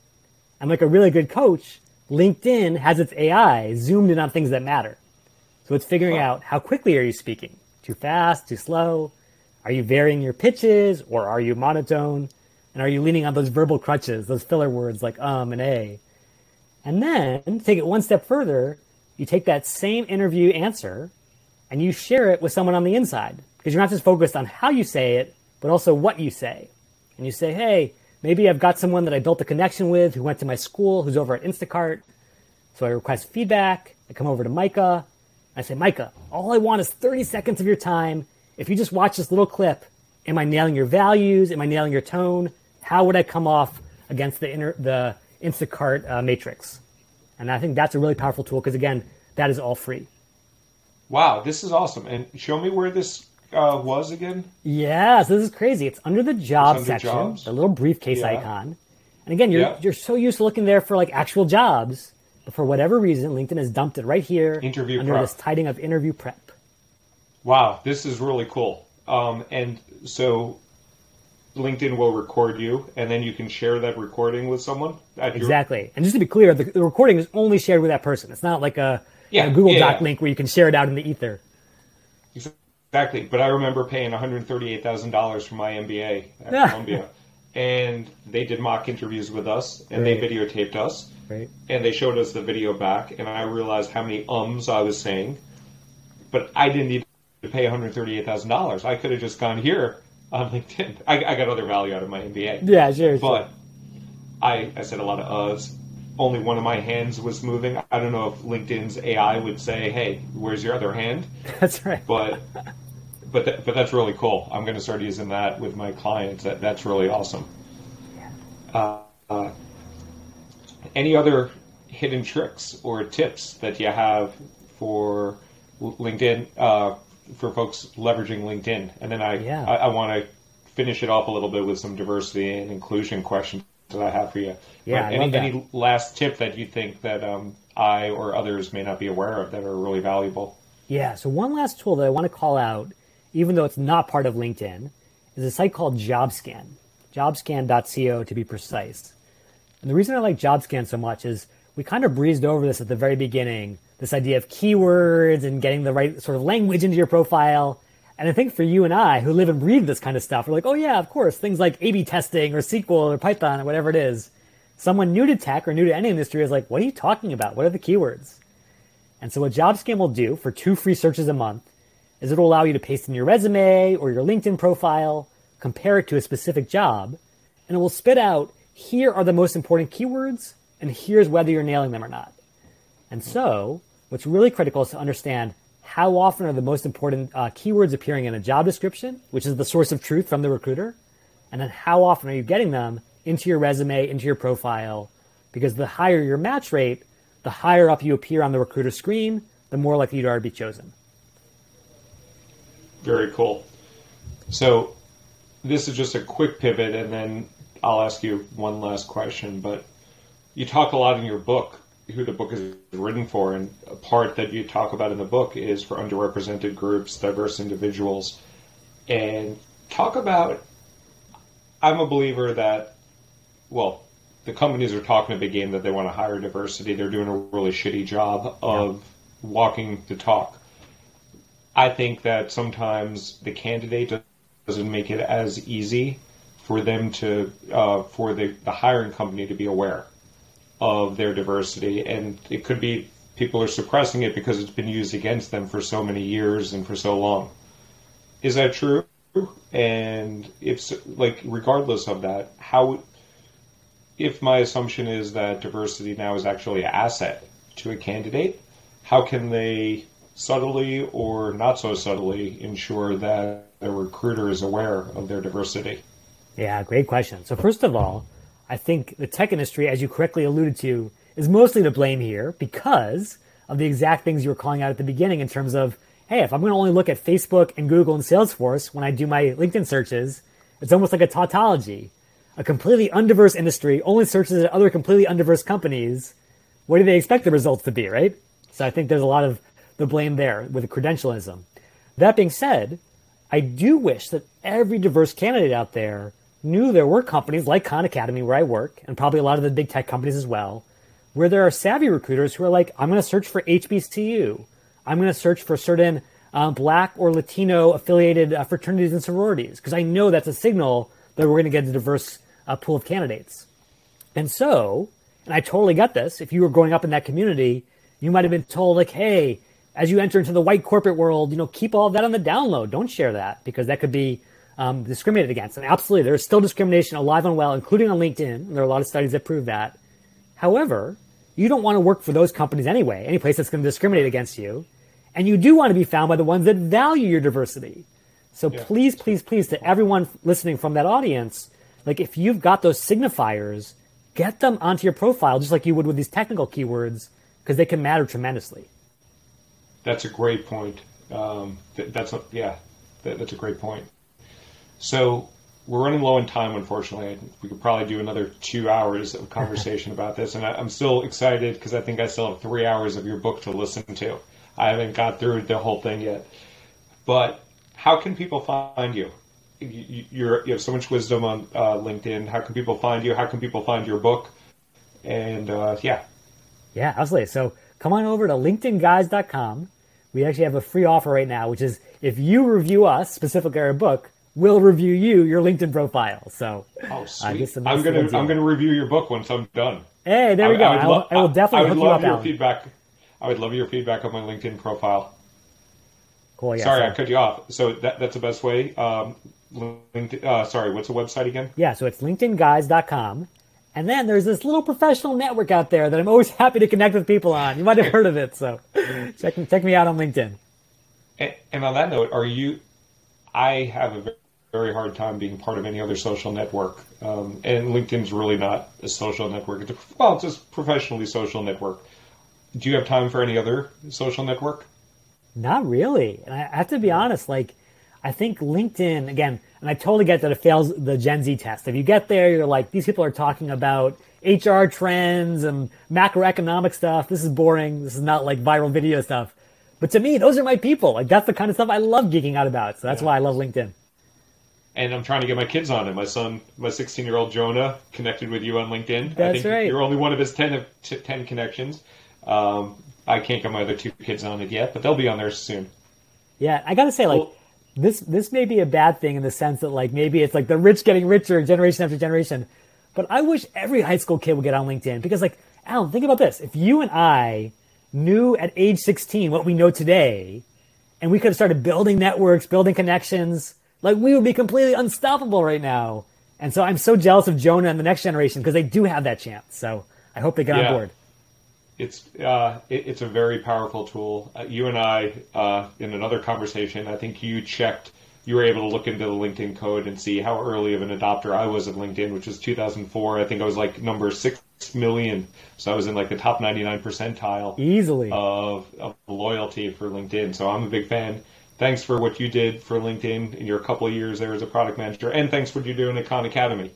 And like a really good coach, LinkedIn has its AI zoomed in on things that matter. So it's figuring out how quickly are you speaking? Too fast, too slow? Are you varying your pitches, or are you monotone? And are you leaning on those verbal crutches, those filler words like and a? And then, to take it one step further, you take that same interview answer and you share it with someone on the inside. Because you're not just focused on how you say it, but also what you say. And you say, hey, maybe I've got someone that I built a connection with who went to my school, who's over at Instacart. So I request feedback. I come over to Micah. I say, Micah, all I want is 30 seconds of your time. If you just watch this little clip, am I nailing your values? Am I nailing your tone? How would I come off against the Instacart matrix? And I think that's a really powerful tool because, again, that is all free. Wow, this is awesome. And show me where this was again. Yeah, so this is crazy. It's under the jobs section, the little briefcase icon. And again, you're so used to looking there for like actual jobs, but for whatever reason, LinkedIn has dumped it right here under this title of interview prep. Wow, this is really cool. And so LinkedIn will record you, and then you can share that recording with someone. Exactly. And just to be clear, the recording is only shared with that person. It's not like a Google Doc link where you can share it out in the ether. Exactly. But I remember paying $138,000 for my MBA at Columbia. And they did mock interviews with us, and they videotaped us. Right. And they showed us the video back, and I realized how many I was saying. But I didn't need to pay $138,000. I could have just gone here on LinkedIn. I got other value out of my MBA. Yeah, sure. But I said a lot of uhs. Only one of my hands was moving. I don't know if LinkedIn's AI would say, "Hey, where's your other hand?" That's right. But that's really cool. I'm going to start using that with my clients. That's really awesome. Any other hidden tricks or tips that you have for LinkedIn, for folks leveraging LinkedIn? And then I want to finish it off a little bit with some diversity and inclusion questions that I have for you. Yeah, any last tip that you think that I or others may not be aware of that are really valuable? Yeah, so one last tool that I want to call out, even though it's not part of LinkedIn, is a site called JobScan, jobscan.co to be precise. And the reason I like JobScan so much is we kind of breezed over this at the very beginning, this idea of keywords and getting the right sort of language into your profile. And I think for you and I, who live and breathe this kind of stuff, we're like, oh yeah, of course, things like A/B testing or SQL or Python or whatever it is. Someone new to tech or new to any industry is like, what are you talking about? What are the keywords? And so what JobScan will do for 2 free searches a month is it'll allow you to paste in your resume or your LinkedIn profile, compare it to a specific job, and it will spit out, here are the most important keywords, and here's whether you're nailing them or not. And so what's really critical is to understand how often are the most important keywords appearing in a job description, which is the source of truth from the recruiter, and then how often are you getting them into your resume, into your profile, because the higher your match rate, the higher up you appear on the recruiter screen, the more likely you are to be chosen. Very cool. So this is just a quick pivot, and then I'll ask you one last question. But you talk a lot in your book, who the book is written for, and a part that you talk about in the book is for underrepresented groups, diverse individuals. And talk about, I'm a believer that, well, the companies are talking a big game that they want to hire diversity. They're doing a really shitty job of walking the talk. I think that sometimes the candidate doesn't make it as easy for them to, for the hiring company to be aware of their diversity. And it could be people are suppressing it because it's been used against them for so many years and for so long. Is that true? And if, like, regardless of that, how, if my assumption is that diversity now is actually an asset to a candidate, how can they subtly or not so subtly ensure that a recruiter is aware of their diversity? Yeah, great question. So first of all, I think the tech industry, as you correctly alluded to, is mostly to blame here because of the exact things you were calling out at the beginning in terms of, hey, if I'm going to only look at Facebook and Google and Salesforce when I do my LinkedIn searches, it's almost like a tautology. A completely undiverse industry only searches at other completely undiverse companies. What do they expect the results to be, right? So I think there's a lot of the blame there with the credentialism. That being said, I do wish that every diverse candidate out there knew there were companies like Khan Academy where I work, and probably a lot of the big tech companies as well, where there are savvy recruiters who are like, I'm going to search for HBCU. I'm going to search for certain Black or Latino affiliated fraternities and sororities, because I know that's a signal that we're going to get a diverse pool of candidates. And so, and I totally get this, if you were growing up in that community, you might have been told like, hey, as you enter into the white corporate world, keep all of that on the download. Don't share that because that could be discriminated against. And absolutely, there is still discrimination alive and well, including on LinkedIn. And there are a lot of studies that prove that. However, you don't want to work for those companies anyway, any place that's going to discriminate against you. And you do want to be found by the ones that value your diversity. So please, please, please, to everyone listening from that audience, like if you've got those signifiers, get them onto your profile just like you would with these technical keywords, because they can matter tremendously. That's a great point. That's a great point. So we're running low on time, unfortunately. We could probably do another 2 hours of conversation about this. And I'm still excited because I think I still have 3 hours of your book to listen to. I haven't got through the whole thing yet. But how can people find you? You have so much wisdom on LinkedIn. How can people find you? How can people find your book? And Yeah, absolutely. So come on over to linkedinguys.com. We actually have a free offer right now, which is if you review us, specifically our book, we'll review you, your LinkedIn profile. So sweet. I'm gonna review your book once I'm done. Hey, there we go. I will definitely hook you up, Alan. Feedback. I would love your feedback on my LinkedIn profile. Cool. Yeah. Sorry, I cut you off. So that's the best way. Sorry, what's the website again? Yeah, so it's linkedinguys.com. And then there's this little professional network out there that I'm always happy to connect with people on. You might have heard of it, so check me out on LinkedIn. And on that note, I have a very hard time being part of any other social network. And LinkedIn's really not a social network. It's just professionally social network. Do you have time for any other social network? Not really. And I have to be honest, I think LinkedIn, again, and I totally get that it fails the Gen Z test. If you get there, you're like, these people are talking about HR trends and macroeconomic stuff. This is boring. This is not like viral video stuff. But to me, those are my people. That's the kind of stuff I love geeking out about. So that's why I love LinkedIn. And I'm trying to get my kids on it. My son, my 16-year-old Jonah, connected with you on LinkedIn. That's I think right. You're only one of his 10 connections. I can't get my other 2 kids on it yet, but they'll be on there soon. Yeah, I got to say, this may be a bad thing in the sense that, maybe it's the rich getting richer generation after generation. But I wish every high school kid would get on LinkedIn because, Alan, think about this. If you and I knew at age 16 what we know today, and we could have started building networks, building connections, we would be completely unstoppable right now. And so I'm so jealous of Jonah and the next generation because they do have that chance. So I hope they get on board. It's a very powerful tool. You and I, in another conversation, I think you were able to look into the LinkedIn code and see how early of an adopter I was of LinkedIn, which was 2004. I think I was number 6 million. So I was in the top 99 percentile easily of loyalty for LinkedIn. So I'm a big fan. Thanks for what you did for LinkedIn in your couple of years there as a product manager. And thanks for what you're doing at Khan Academy.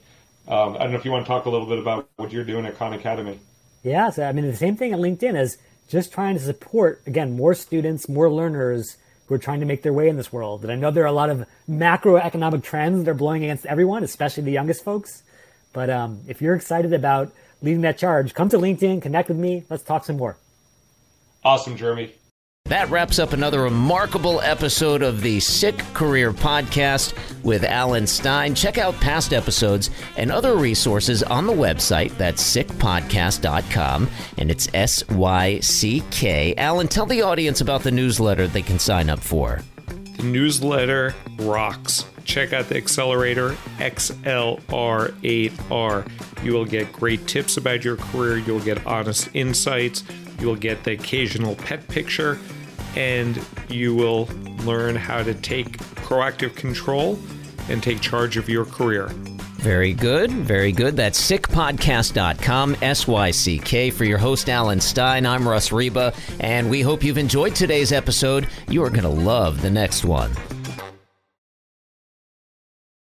I don't know if you want to talk a little bit about what you're doing at Khan Academy. Yeah, so the same thing at LinkedIn is just trying to support, again, more students, more learners who are trying to make their way in this world. And I know there are a lot of macroeconomic trends that are blowing against everyone, especially the youngest folks. But if you're excited about leading that charge, come to LinkedIn, connect with me. Let's talk some more. Awesome, Jeremy. That wraps up another remarkable episode of the SYCK Career Podcast with Alan Stein. Check out past episodes and other resources on the website. That's syckpodcast.com, and it's SYCK. Alan, tell the audience about the newsletter they can sign up for. The newsletter rocks. Check out the accelerator, XLR8R. You will get great tips about your career. You'll get honest insights. You'll get the occasional pet picture. And you will learn how to take proactive control and take charge of your career. Very good. Very good. That's syckpodcast.com, SYCK. For your host, Alan Stein, I'm Russ Reba, and we hope you've enjoyed today's episode. You are going to love the next one.